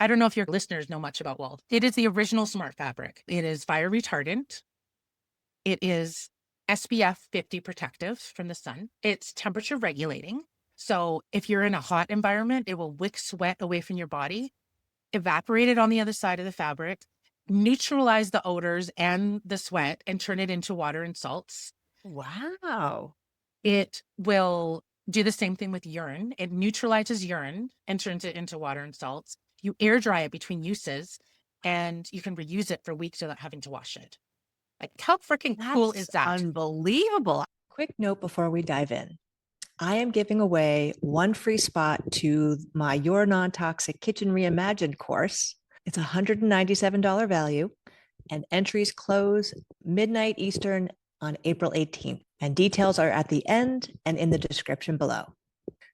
I don't know if your listeners know much about wool. It is the original smart fabric. It is fire retardant. It is SPF 50 protective from the sun. It's temperature regulating. So if you're in a hot environment, it will wick sweat away from your body, evaporate it on the other side of the fabric, neutralize the odors and the sweat, and turn it into water and salts. Wow. It will do the same thing with urine. It neutralizes urine and turns it into water and salts. You air dry it between uses, and you can reuse it for weeks without having to wash it. Like, how freaking cool is That's that? unbelievable. Quick note before we dive in. I am giving away one free spot to my Your Non-Toxic Kitchen Reimagined course. It's a $197 value, and entries close midnight Eastern on April 18th. And details are at the end and in the description below.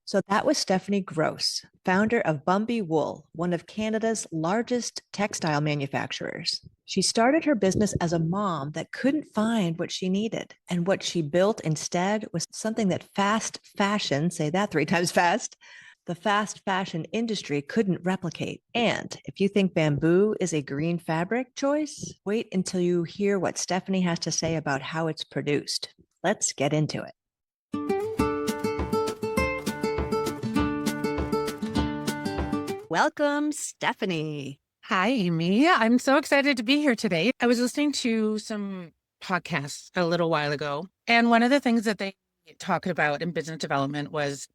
So that was Stephanie Gross, founder of Bumby Wool, one of Canada's largest textile manufacturers. She started her business as a mom that couldn't find what she needed. And what she built instead was something that fast fashion, say that 3 times fast, the fast fashion industry couldn't replicate. And if you think bamboo is a green fabric choice, wait until you hear what Stephanie has to say about how it's produced. Let's get into it. Welcome, Stephanie. Hi, Amy. I'm so excited to be here today. I was listening to some podcasts a little while ago, and one of the things that they talked about in business development was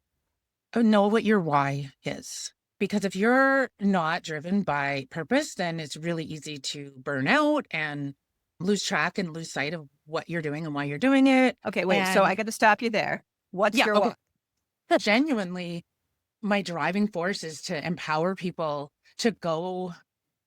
know what your why is. Because if you're not driven by purpose, then it's really easy to burn out and lose track and lose sight of what you're doing and why you're doing it. Okay, wait. So I got to stop you there. What's Yeah, your okay. why? Genuinely, my driving force is to empower people to go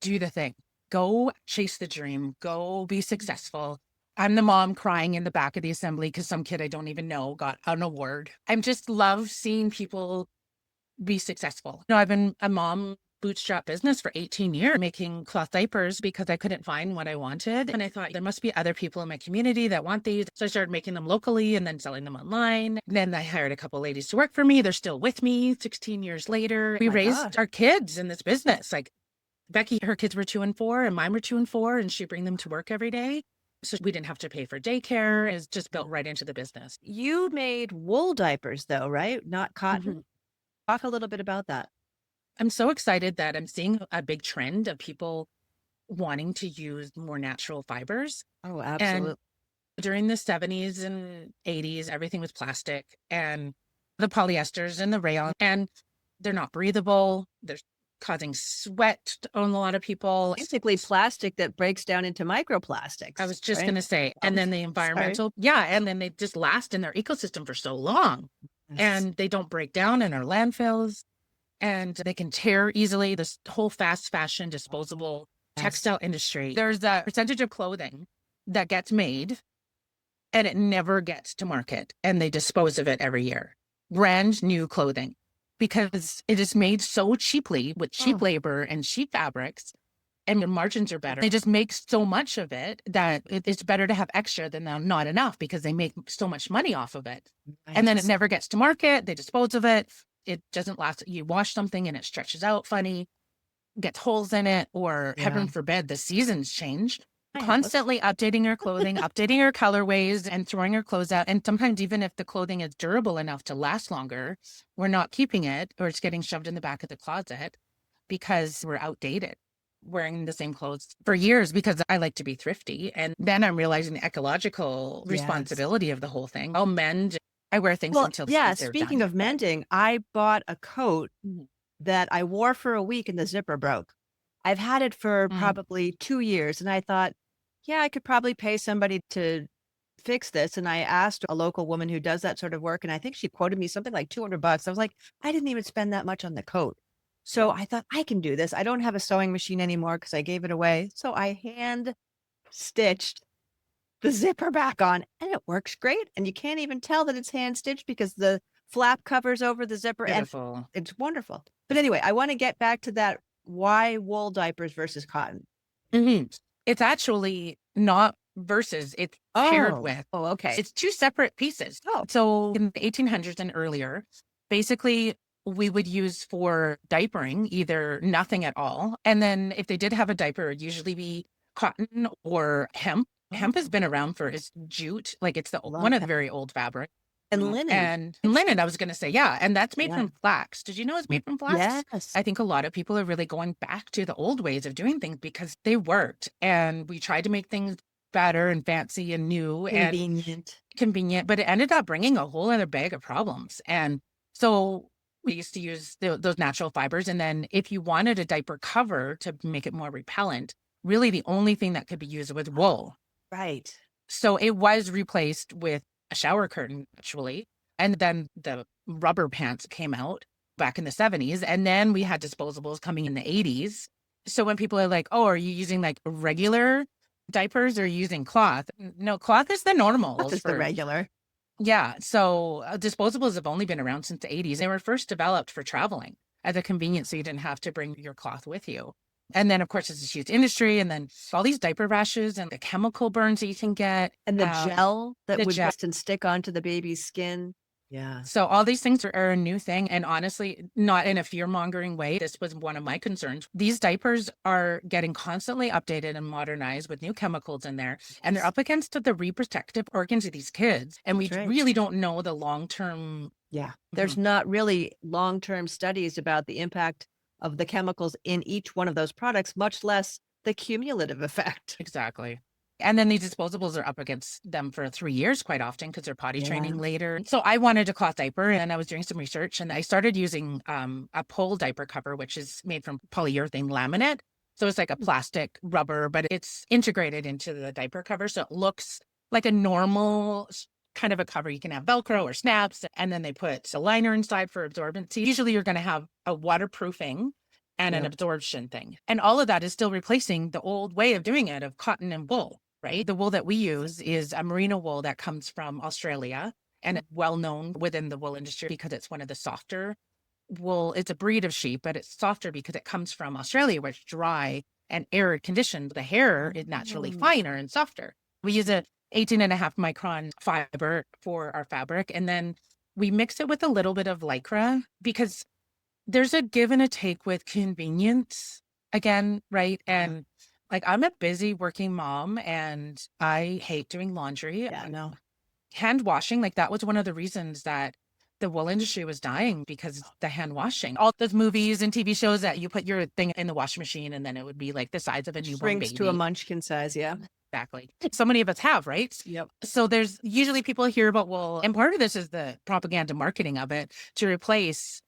do the thing, go chase the dream, go be successful. I'm the mom crying in the back of the assembly because some kid I don't even know got an award. I just love seeing people be successful. I've been a mom bootstrap business for 18 years, making cloth diapers because I couldn't find what I wanted. And I thought there must be other people in my community that want these. So I started making them locally and then selling them online. And then I hired a couple ladies to work for me. They're still with me 16 years later. We raised our kids in this business. Like Becky, her kids were 2 and 4 and mine were 2 and 4, and she'd bring them to work every day. So we didn't have to pay for daycare. It's just built right into the business. You made wool diapers, though, right? Not cotton. Talk a little bit about that. I'm so excited that I'm seeing a big trend of people wanting to use more natural fibers. Oh, And absolutely. during the 70s and 80s, everything was plastic and the polyesters and the rayon, and they're not breathable. They're causing sweat on a lot of people. Basically, plastic that breaks down into microplastics. I was just right? going to say, and then the environmental, and then they just last in their ecosystem for so long. Yes. And they don't break down in our landfills, and they can tear easily. This whole fast fashion, disposable textile industry, there's a percentage of clothing that gets made and it never gets to market, and they dispose of it every year. Brand new clothing, because it is made so cheaply with cheap labor and cheap fabrics, and the margins are better. They just make so much of it that it's better to have extra than not enough, because they make so much money off of it. And then it never gets to market. They dispose of it. It doesn't last. You wash something and it stretches out funny, gets holes in it, or heaven forbid, the seasons change. Constantly updating your clothing, updating your colorways, and throwing your clothes out. And sometimes even if the clothing is durable enough to last longer, we're not keeping it, or it's getting shoved in the back of the closet because we're outdated, wearing the same clothes for years, because I like to be thrifty. And then I'm realizing the ecological responsibility of the whole thing. I'll mend. I wear things until they're speaking done. of mending, I bought a coat that I wore for a week and the zipper broke. I've had it for probably 2 years, and I thought, yeah, I could probably pay somebody to fix this. And I asked a local woman who does that sort of work, and I think she quoted me something like $200. I was like, I didn't even spend that much on the coat. So I thought, I can do this. I don't have a sewing machine anymore because I gave it away. So I hand stitched the zipper back on, and it works great. And you can't even tell that it's hand stitched because the flap covers over the zipper. Beautiful. And it's wonderful. But anyway, I want to get back to that. Why wool diapers versus cotton? It's actually not versus, it's paired with. Oh, okay. It's two separate pieces. So in the 1800s and earlier, basically we would use for diapering either nothing at all. And then if they did have a diaper, it'd usually be cotton or hemp. Hemp has been around for is jute, like it's Love one of the hemp. very old fabric. And linen. And linen, I was going to say, yeah. And that's made Yeah. from flax. Did you know it's made from flax? Yes. I think a lot of people are really going back to the old ways of doing things because they worked. And we tried to make things better and fancy and new and convenient, but it ended up bringing a whole other bag of problems. And so we used to use those natural fibers. And then if you wanted a diaper cover to make it more repellent, really the only thing that could be used was wool. Right. So it was replaced with a shower curtain, actually. And then the rubber pants came out back in the 70s. And then we had disposables coming in the 80s. So when people are like, oh, are you using like regular diapers or are you using cloth? No, cloth is the normal. That's the regular. Yeah. So disposables have only been around since the 80s. They were first developed for traveling as a convenience so you didn't have to bring your cloth with you. And then, of course, it's a huge industry. And then all these diaper rashes and the chemical burns that you can get. And the gel that would gel. rest and stick onto the baby's skin. Yeah. So all these things are a new thing. And honestly, not in a fear-mongering way. This was one of my concerns. These diapers are getting constantly updated and modernized with new chemicals in there. And they're up against the reproductive organs of these kids. And we really don't know the long-term. Yeah. There's not really long-term studies about the impact of the chemicals in each one of those products, much less the cumulative effect. Exactly. And then these disposables are up against them for 3 years quite often because they're potty training later. So I wanted a cloth diaper and I was doing some research and I started using a pole diaper cover, which is made from polyurethane laminate. So it's like a plastic rubber, but it's integrated into the diaper cover. So it looks like a normal kind of a cover. You can have Velcro or snaps, and then they put a liner inside for absorbency. Usually you're going to have a waterproofing and an absorption thing. And all of that is still replacing the old way of doing it of cotton and wool, right? The wool that we use is a merino wool that comes from Australia and it's well known within the wool industry because it's one of the softer wool. It's a breed of sheep, but it's softer because it comes from Australia where it's dry and arid conditions. The hair is naturally finer and softer. We use a 18.5 micron fiber for our fabric. And then we mix it with a little bit of Lycra because there's a give and a take with convenience again, right? And like I'm a busy working mom and I hate doing laundry. Yeah, no. Hand washing, like that was one of the reasons that the wool industry was dying because the hand washing. All those movies and TV shows that you put your thing in the washing machine and then it would be like the size of a newborn Shrinks baby. to a munchkin size, yeah. Exactly. So many of us have, right? Yep. So there's usually people hear about wool, and part of this is the propaganda marketing of it to replace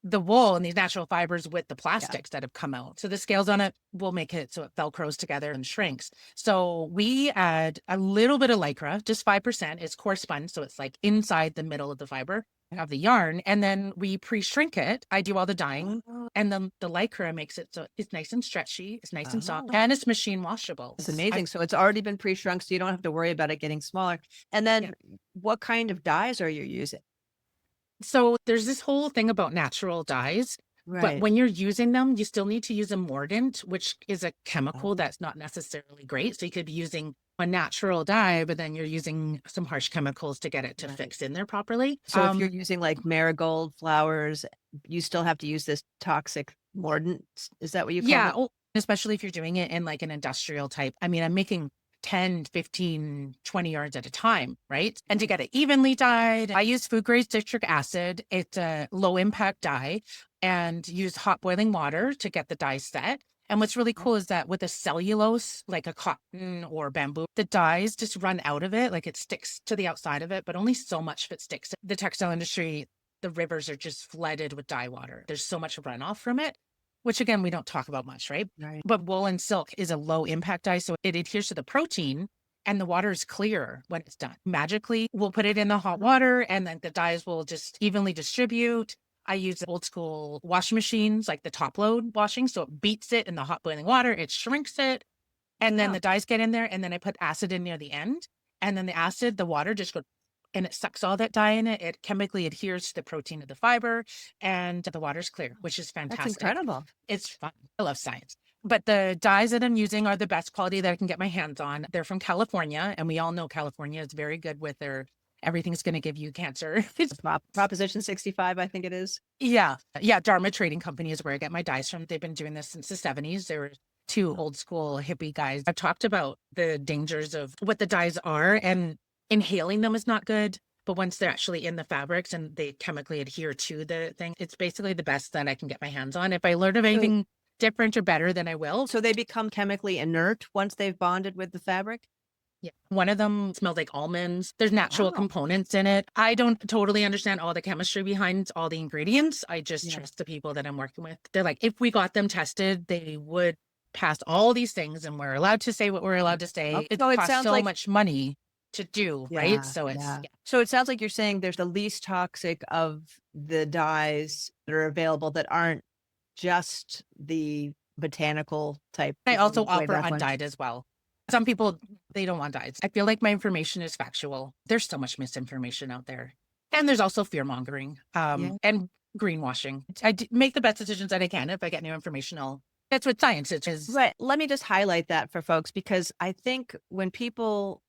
the wool and these natural fibers with the plastics that have come out. So the scales on it will make it so it velcros together and shrinks. So we add a little bit of Lycra, just 5%. It's coarse spun, so it's like inside the middle of the fiber of the yarn. And then we pre-shrink it. I do all the dyeing. And then the Lycra makes it so it's nice and stretchy, it's nice and soft, and it's machine washable. It's amazing. So it's already been pre-shrunk, so you don't have to worry about it getting smaller. And then what kind of dyes are you using? So there's this whole thing about natural dyes, but when you're using them, you still need to use a mordant, which is a chemical that's not necessarily great. So you could be using a natural dye, but then you're using some harsh chemicals to get it to fix in there properly. So if you're using like marigold flowers, you still have to use this toxic mordant. Is that what you call it? Yeah, especially if you're doing it in like an industrial type. I mean, I'm making 10, 15, 20 yards at a time, right? And to get it evenly dyed, I use food grade citric acid. It's a low impact dye and use hot boiling water to get the dye set. And what's really cool is that with a cellulose, like a cotton or bamboo, the dyes just run out of it. Like it sticks to the outside of it, but only so much of it sticks. The textile industry, the rivers are just flooded with dye water. There's so much runoff from it, which again, we don't talk about much, right? But wool and silk is a low impact dye. So it adheres to the protein and the water is clear when it's done. Magically, we'll put it in the hot water and then the dyes will just evenly distribute. I use old school washing machines, like the top load washing. So it beats it in the hot boiling water. It shrinks it. And then the dyes get in there. And then I put acid in near the end. And then the acid, the water just goes and it sucks all that dye in it. It chemically adheres to the protein of the fiber and the water's clear, which is fantastic. That's incredible. It's fun. I love science. But the dyes that I'm using are the best quality that I can get my hands on. They're from California. And we all know California is very good with their everything's going to give you cancer. It's, Proposition 65, I think it is. yeah. Yeah. Dharma Trading Company is where I get my dyes from. They've been doing this since the 70s. They were two old school hippie guys. I've talked about the dangers of what the dyes are, and inhaling them is not good. But once they're actually in the fabrics and they chemically adhere to the thing, it's basically the best that I can get my hands on. If I learn of anything different or better, then I will. So they become chemically inert once they've bonded with the fabric? Yeah. One of them smells like almonds. There's natural Wow. components in it. I don't totally understand all the chemistry behind all the ingredients. I just Yeah. trust the people that I'm working with. They're like, if we got them tested, they would pass all these things and we're allowed to say what we're allowed to say. It So it costs sounds so like much money to do, right? So it's So it sounds like you're saying there's the least toxic of the dyes that are available that aren't just the botanical type. I also way offer back when. undyed as well. Some people, they don't want dyes. I feel like my information is factual. There's so much misinformation out there. And there's also fear mongering and greenwashing. Make the best decisions that I can. If I get new information, that's what science is. Right. Let me just highlight that for folks, because I think when people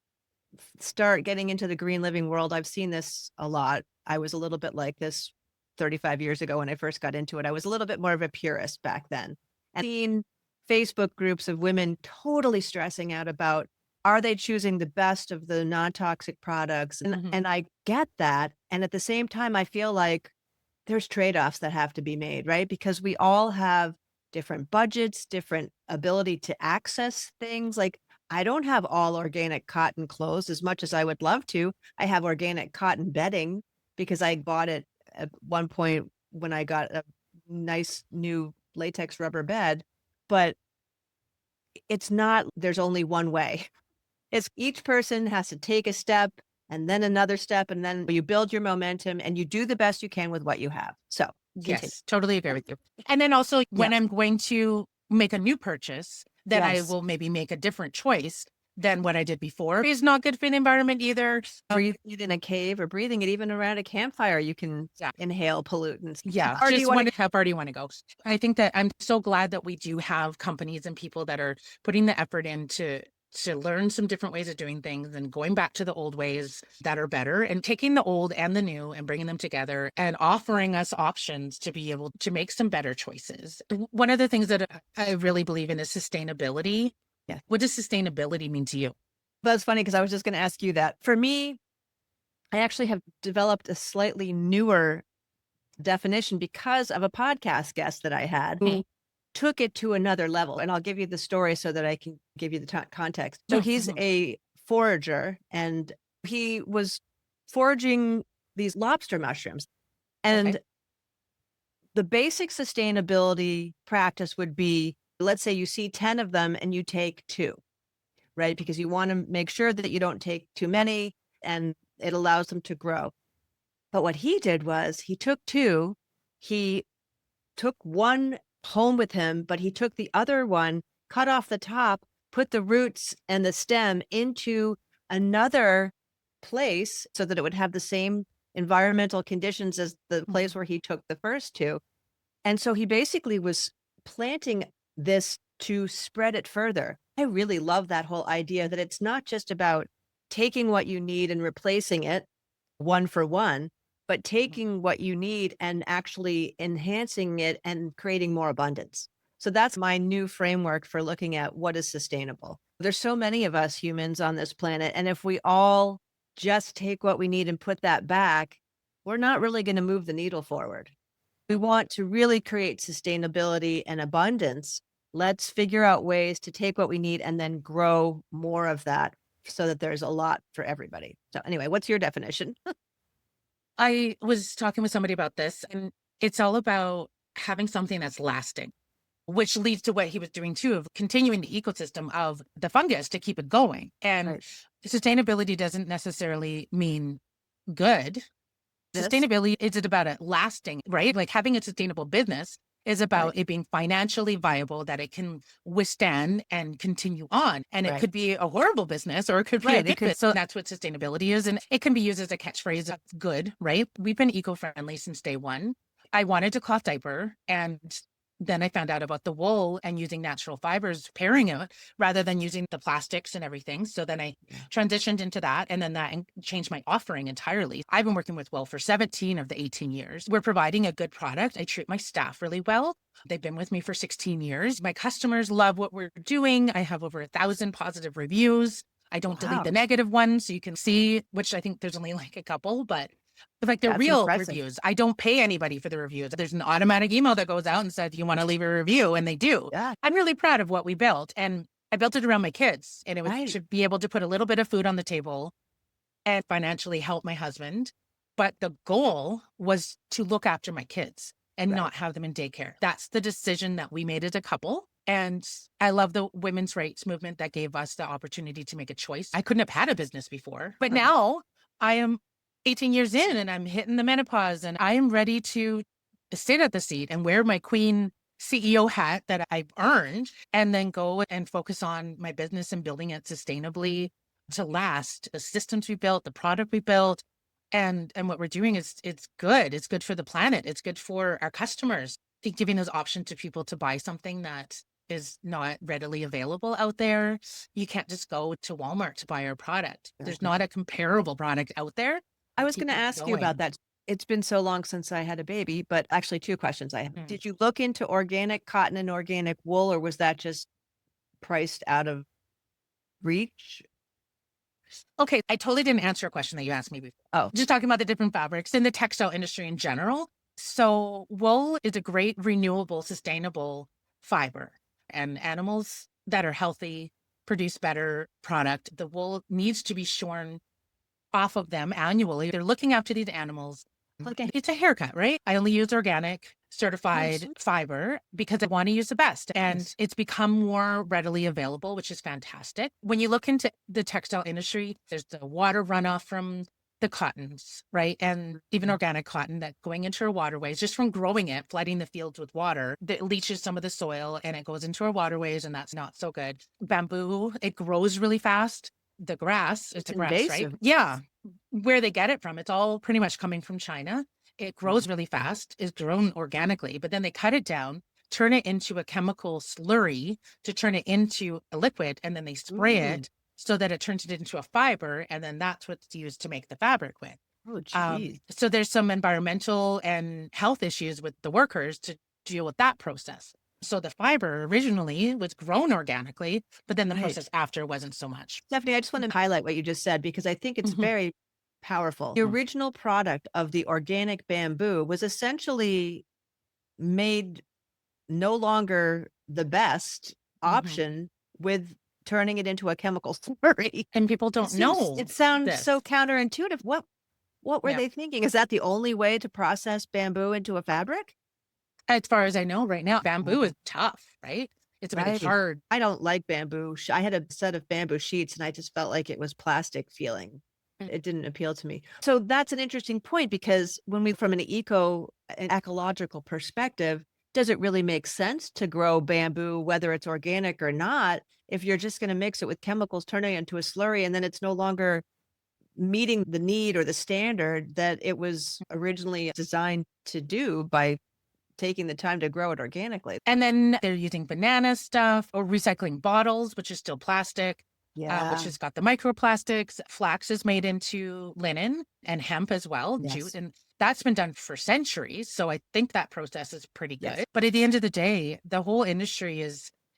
start getting into the green living world, I've seen this a lot. I was a little bit like this 35 years ago when I first got into it. I was a little bit more of a purist back then. And seen Facebook groups of women totally stressing out about, are they choosing the best of the non-toxic products? And I get that. And at the same time, I feel like there's trade-offs that have to be made, right? Because we all have different budgets, different ability to access things. Like, I don't have all organic cotton clothes as much as I would love to. I have organic cotton bedding because I bought it at one point when I got a nice new latex rubber bed. But it's not, there's only one way. It's each person has to take a step and then another step, and then you build your momentum and you do the best you can with what you have. So yes, totally agree with you. And then also when I'm going to make a new purchase, then I will maybe make a different choice than what I did before. It's not good for the environment either. Breathing it in a cave or breathing it even around a campfire, you can inhale pollutants. Yeah. Or just want to have already want to go. I think that I'm so glad that we do have companies and people that are putting the effort in to learn some different ways of doing things and going back to the old ways that are better and taking the old and the new and bringing them together and offering us options to be able to make some better choices. One of the things that I really believe in is sustainability. Yeah. What does sustainability mean to you? That's funny because I was just going to ask you that. For me, I actually have developed a slightly newer definition because of a podcast guest that I had who took it to another level. And I'll give you the story so that I can give you the context. So he's a forager and he was foraging these lobster mushrooms. And the basic sustainability practice would be, let's say you see 10 of them and you take 2, right? Because you want to make sure that you don't take too many and it allows them to grow. But what he did was he took 2, he took 1 home with him, but he took the other one, cut off the top, put the roots and the stem into another place so that it would have the same environmental conditions as the place where he took the first 2. And so he basically was planting this to spread it further. I really love that whole idea that it's not just about taking what you need and replacing it one for one, but taking what you need and actually enhancing it and creating more abundance. So that's my new framework for looking at what is sustainable. There's so many of us humans on this planet, and if we all just take what we need and put that back, we're not really going to move the needle forward. We want to really create sustainability and abundance. Let's figure out ways to take what we need and then grow more of that so that there's a lot for everybody. So anyway, what's your definition? I was talking with somebody about this, and it's all about having something that's lasting, which leads to what he was doing too, of continuing the ecosystem of the fungus to keep it going. And sustainability doesn't necessarily mean good. Sustainability is about it lasting, right? Like having a sustainable business is about it being financially viable, that it can withstand and continue on. And it could be a horrible business or it could be a good business. So that's what sustainability is. And it can be used as a catchphrase. That's good, right? We've been eco-friendly since day one. I wanted to cloth diaper and Then I found out about the wool and using natural fibers, pairing it rather than using the plastics and everything. So then I transitioned into that, and then that changed my offering entirely. I've been working with wool for 17 of the 18 years. We're providing a good product. I treat my staff really well. They've been with me for 16 years. My customers love what we're doing. I have over 1,000 positive reviews. I don't delete the negative ones, so you can see, which I think there's only like a couple, but like they're That's real impressive. reviews. I don't pay anybody for the reviews. There's an automatic email that goes out and says, you want to leave a review? And they do. Yeah. I'm really proud of what we built. And I built it around my kids, and it was to be able to put a little bit of food on the table and financially help my husband. But the goal was to look after my kids and not have them in daycare. That's the decision that we made as a couple. And I love the women's rights movement that gave us the opportunity to make a choice. I couldn't have had a business before, but now I am 18 years in and I'm hitting the menopause and I am ready to sit at the seat and wear my queen CEO hat that I've earned and then go and focus on my business and building it sustainably to last. The systems we built, the product we built, and what we're doing is it's good. It's good for the planet. It's good for our customers. I think giving those options to people to buy something that is not readily available out there. You can't just go to Walmart to buy our product. There's not a comparable product out there. I was going to ask you about that. It's been so long since I had a baby, but actually 2 questions I have. Did you look into organic cotton and organic wool, or was that just priced out of reach? Okay, I totally didn't answer a question that you asked me before. Oh, just talking about the different fabrics in the textile industry in general. So wool is a great renewable, sustainable fiber, and animals that are healthy produce better product. The wool needs to be shorn off of them annually. They're looking after these animals. It's a haircut, right? I only use organic certified fiber because I want to use the best. And it's become more readily available, which is fantastic. When you look into the textile industry, there's the water runoff from the cottons, right? And even organic cotton that going into our waterways, just from growing it, flooding the fields with water, that leaches some of the soil and it goes into our waterways, and that's not so good. Bamboo, it grows really fast. The grass, it's a grass, right? Yeah. Where they get it from, it's all pretty much coming from China. It grows really fast, is grown organically, but then they cut it down, turn it into a chemical slurry to turn it into a liquid, and then they spray it so that it turns it into a fiber, and then that's what's used to make the fabric with. Oh, geez. So there's some environmental and health issues with the workers to deal with that process. So the fiber originally was grown organically, but then the process after wasn't so much. Stephanie, I just want to highlight what you just said because I think it's very powerful. The original product of the organic bamboo was essentially made no longer the best option with turning it into a chemical slurry. And people don't know. It sounds so counterintuitive. What were they thinking? Is that the only way to process bamboo into a fabric? As far as I know right now, bamboo is tough, right? It's really hard. I don't like bamboo. I had a set of bamboo sheets and I just felt like it was plastic feeling. It didn't appeal to me. So that's an interesting point because when we, from an ecological perspective, does it really make sense to grow bamboo, whether it's organic or not, if you're just going to mix it with chemicals, turning it into a slurry, and then it's no longer meeting the need or the standard that it was originally designed to do by taking the time to grow it organically. And then they're using banana stuff or recycling bottles, which is still plastic, which has got the microplastics. Flax is made into linen and hemp as well, jute. And that's been done for centuries. So I think that process is pretty good. But at the end of the day, the whole industry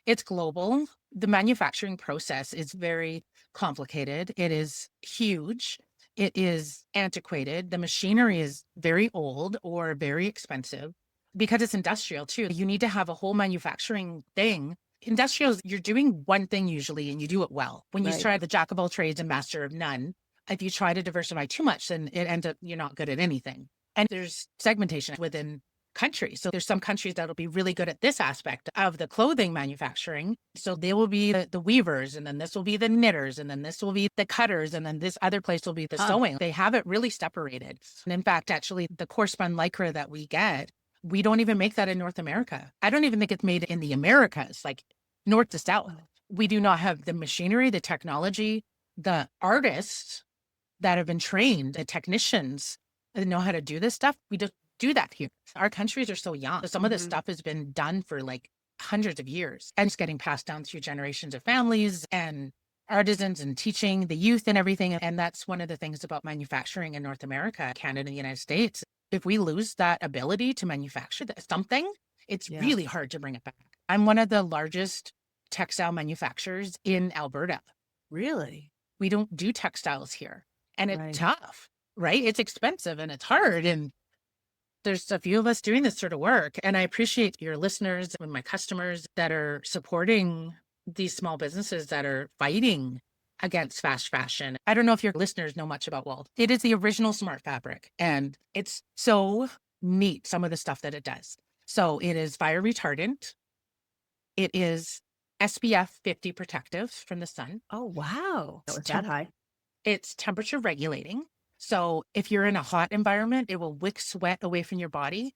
it's global. The manufacturing process is very complicated. It is huge. It is antiquated. The machinery is very old or very expensive. Because it's industrial too, you need to have a whole manufacturing thing. Industrials, you're doing one thing usually and you do it well. When you try the jack of all trades and master of none, if you try to diversify too much, then it ends up you're not good at anything. And there's segmentation within countries. So there's some countries that'll be really good at this aspect of the clothing manufacturing. So they will be the weavers, and then this will be the knitters, and then this will be the cutters, and then this other place will be the sewing. They have it really separated. And in fact, actually, the coarse spun lycra that we get, we don't even make that in North America. I don't even think it's made in the Americas, like north to south. We do not have the machinery, the technology, the artists that have been trained, the technicians that know how to do this stuff. We just do that here. Our countries are so young. Some of this stuff has been done for like hundreds of years and it's getting passed down through generations of families and artisans and teaching the youth and everything. And that's one of the things about manufacturing in North America, Canada, and the United States. If we lose that ability to manufacture something, it's really hard to bring it back. I'm one of the largest textile manufacturers in Alberta. Really? We don't do textiles here. And it's Right. tough, right? It's expensive and it's hard. And there's a few of us doing this sort of work. And I appreciate your listeners and my customers that are supporting these small businesses that are fighting against fast fashion. I don't know if your listeners know much about wool. It is the original smart fabric and it's so neat, some of the stuff that it does. So it is fire retardant. It is SPF 50 protective from the sun. Oh, wow. That was that high. It's temperature regulating. So if you're in a hot environment, it will wick sweat away from your body,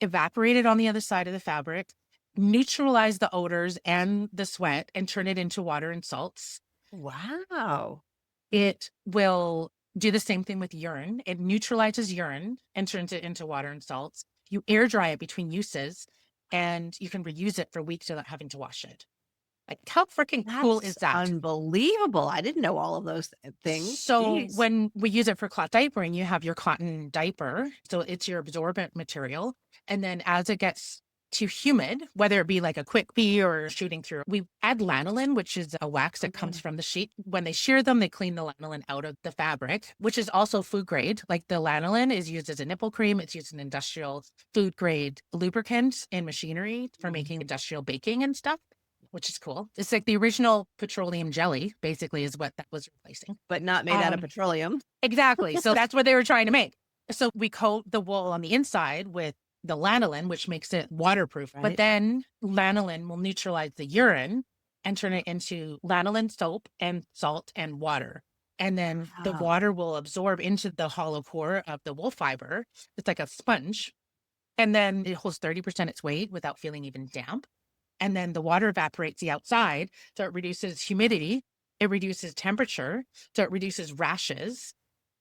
evaporate it on the other side of the fabric, neutralize the odors and the sweat, and turn it into water and salts. Wow. It will do the same thing with urine. It neutralizes urine and turns it into water and salts. You air dry it between uses, and you can reuse it for weeks without having to wash it. Like, how freaking cool is that? Unbelievable. I didn't know all of those things. So Jeez. when we use it for cloth diapering, you have your cotton diaper. So it's your absorbent material. And then as it gets too humid, whether it be like a quick pee or shooting through, we add lanolin, which is a wax that comes from the sheet. When they shear them, they clean the lanolin out of the fabric, which is also food grade. Like the lanolin is used as a nipple cream. It's used in industrial food grade lubricants and machinery for making industrial baking and stuff, which is cool. It's like the original petroleum jelly, basically, is what that was replacing. But not made out of petroleum. Exactly. So that's what they were trying to make. So we coat the wool on the inside with the lanolin, which makes it waterproof. Right. But then lanolin will neutralize the urine and turn it into lanolin soap and salt and water. And then the water will absorb into the hollow core of the wool fiber. It's like a sponge. And then it holds 30% its weight without feeling even damp. And then the water evaporates the outside. So it reduces humidity. It reduces temperature. So it reduces rashes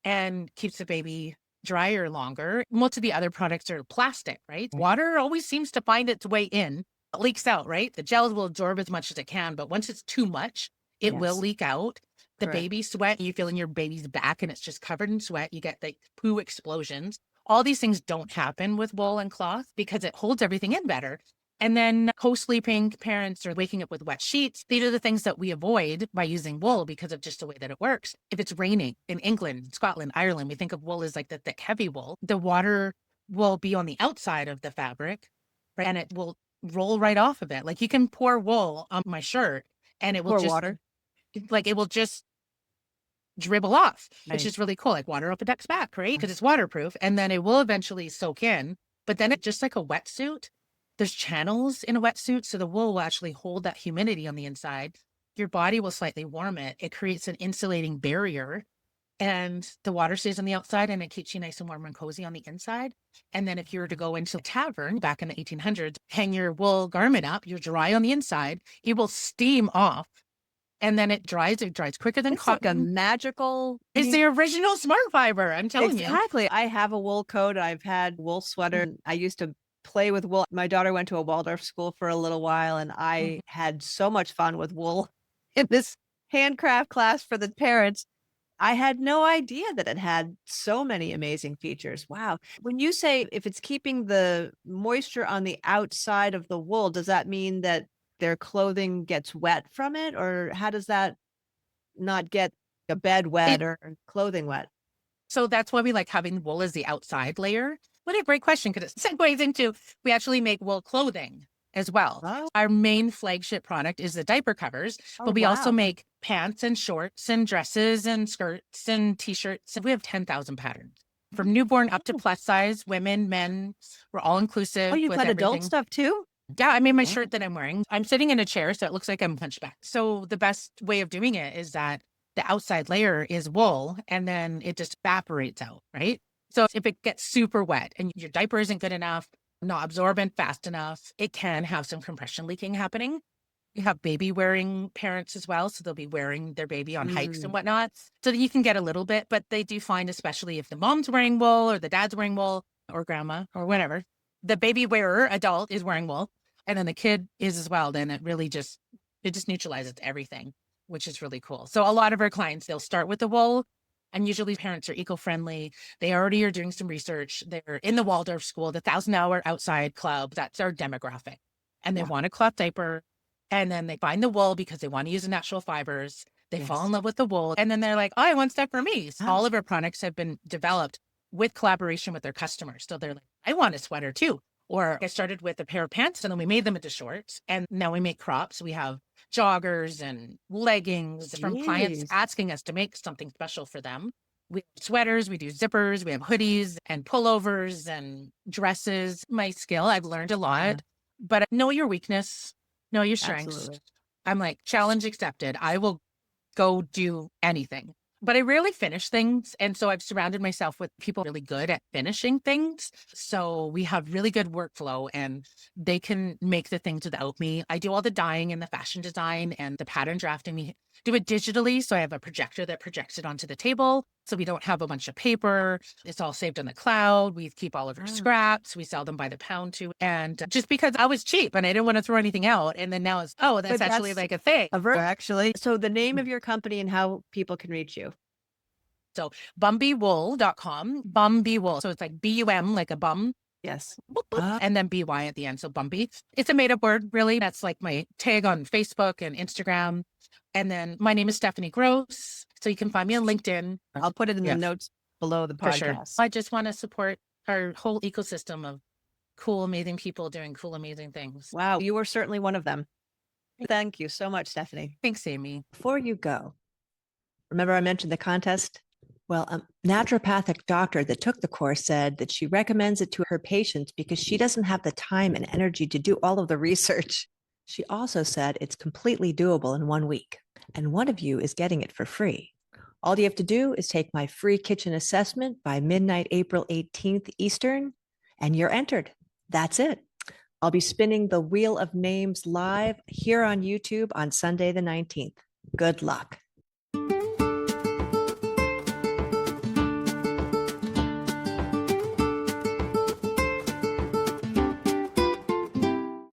and keeps the baby drier longer. Most of the other products are plastic, right? Water always seems to find its way in. It leaks out, right? The gels will absorb as much as it can, but once it's too much, it will leak out. The baby sweat, you feel in your baby's back and it's just covered in sweat. You get like poo explosions. All these things don't happen with wool and cloth because it holds everything in better. And then co-sleeping parents are waking up with wet sheets. These are the things that we avoid by using wool because of just the way that it works. If it's raining in England, Scotland, Ireland, we think of wool as like the thick, heavy wool. The water will be on the outside of the fabric, right? And it will roll right off of it. Like you can pour wool on my shirt and it will Pour just, water. like it will just dribble off, which is really cool. Like water off a duck's back, right? Because it's waterproof. And then it will eventually soak in. But then it's just like a wetsuit. There's channels in a wetsuit, so the wool will actually hold that humidity on the inside. Your body will slightly warm it. It creates an insulating barrier, and the water stays on the outside, and it keeps you nice and warm and cozy on the inside. And then if you were to go into a tavern back in the 1800s, hang your wool garment up, you're dry on the inside, it will steam off, and then it dries quicker than cotton. Like a magical. It's the original smart fiber, I'm telling you. Exactly. I have a wool coat. I've had wool sweater. I used to play with wool. My daughter went to a Waldorf school for a little while, and I had so much fun with wool in this handcraft class for the parents. I had no idea that it had so many amazing features. Wow. When you say if it's keeping the moisture on the outside of the wool, does that mean that their clothing gets wet from it? Or how does that not get a bed wet or clothing wet? So that's why we like having wool as the outside layer. What a great question, because it segues into, we actually make wool clothing as well. Oh. Our main flagship product is the diaper covers, but we also make pants and shorts and dresses and skirts and t-shirts. We have 10,000 patterns from newborn up to plus size, women, men. We're all inclusive. Oh, you've got adult stuff too? Yeah, I made my shirt that I'm wearing. I'm sitting in a chair, so it looks like I'm hunched back. So the best way of doing it is that the outside layer is wool and then it just evaporates out, right? So if it gets super wet and your diaper isn't good enough, not absorbent fast enough, it can have some compression leaking happening. You have baby wearing parents as well. So they'll be wearing their baby on hikes and whatnot. So that you can get a little bit, but they do find, especially if the mom's wearing wool or the dad's wearing wool, or grandma or whatever. The baby wearer adult is wearing wool, and then the kid is as well. Then it just neutralizes everything, which is really cool. So a lot of our clients, they'll start with the wool, and usually parents are eco-friendly. They already are doing some research. They're in the Waldorf school, the 1,000-hour outside club. That's our demographic, and they want a cloth diaper. And then they find the wool because they want to use the natural fibers. They fall in love with the wool, and then they're like, "Oh, I want stuff for me." So all of our products have been developed with collaboration with their customers. So they're like, "I want a sweater too." Or I started with a pair of pants, and then we made them into shorts, and now we make crops. We have joggers and leggings from clients asking us to make something special for them. We have sweaters, we do zippers, we have hoodies and pullovers and dresses. My skill, I've learned a lot, but know your weakness, know your strengths. Absolutely. I'm like, challenge accepted. I will go do anything. But I rarely finish things. And so I've surrounded myself with people really good at finishing things. So we have really good workflow and they can make the things without me. I do all the dyeing and the fashion design and the pattern drafting. We do it digitally. So I have a projector that projects it onto the table. So we don't have a bunch of paper. It's all saved on the cloud. We keep all of our scraps. We sell them by the pound too. And just because I was cheap and I didn't want to throw anything out. And then now it's, oh, that's actually like a thing. Actually. So the name of your company and how people can reach you. So bumbywool.com, Bumby Wool. So it's like BUM, like a bum. Yes. And then BY at the end. So Bumby. It's a made up word, really. That's like my tag on Facebook and Instagram. And then my name is Stephanie Gross. So you can find me on LinkedIn. I'll put it in the notes below the For sure. podcast. I just want to support our whole ecosystem of cool, amazing people doing cool, amazing things. Wow. You were certainly one of them. Thank you so much, Stephanie. Thanks, Amy. Before you go, remember I mentioned the contest? Well, a naturopathic doctor that took the course said that she recommends it to her patients because she doesn't have the time and energy to do all of the research. She also said it's completely doable in 1 week, and one of you is getting it for free. All you have to do is take my free kitchen assessment by midnight, April 18th Eastern, and you're entered. That's it. I'll be spinning the Wheel of Names live here on YouTube on Sunday, the 19th. Good luck.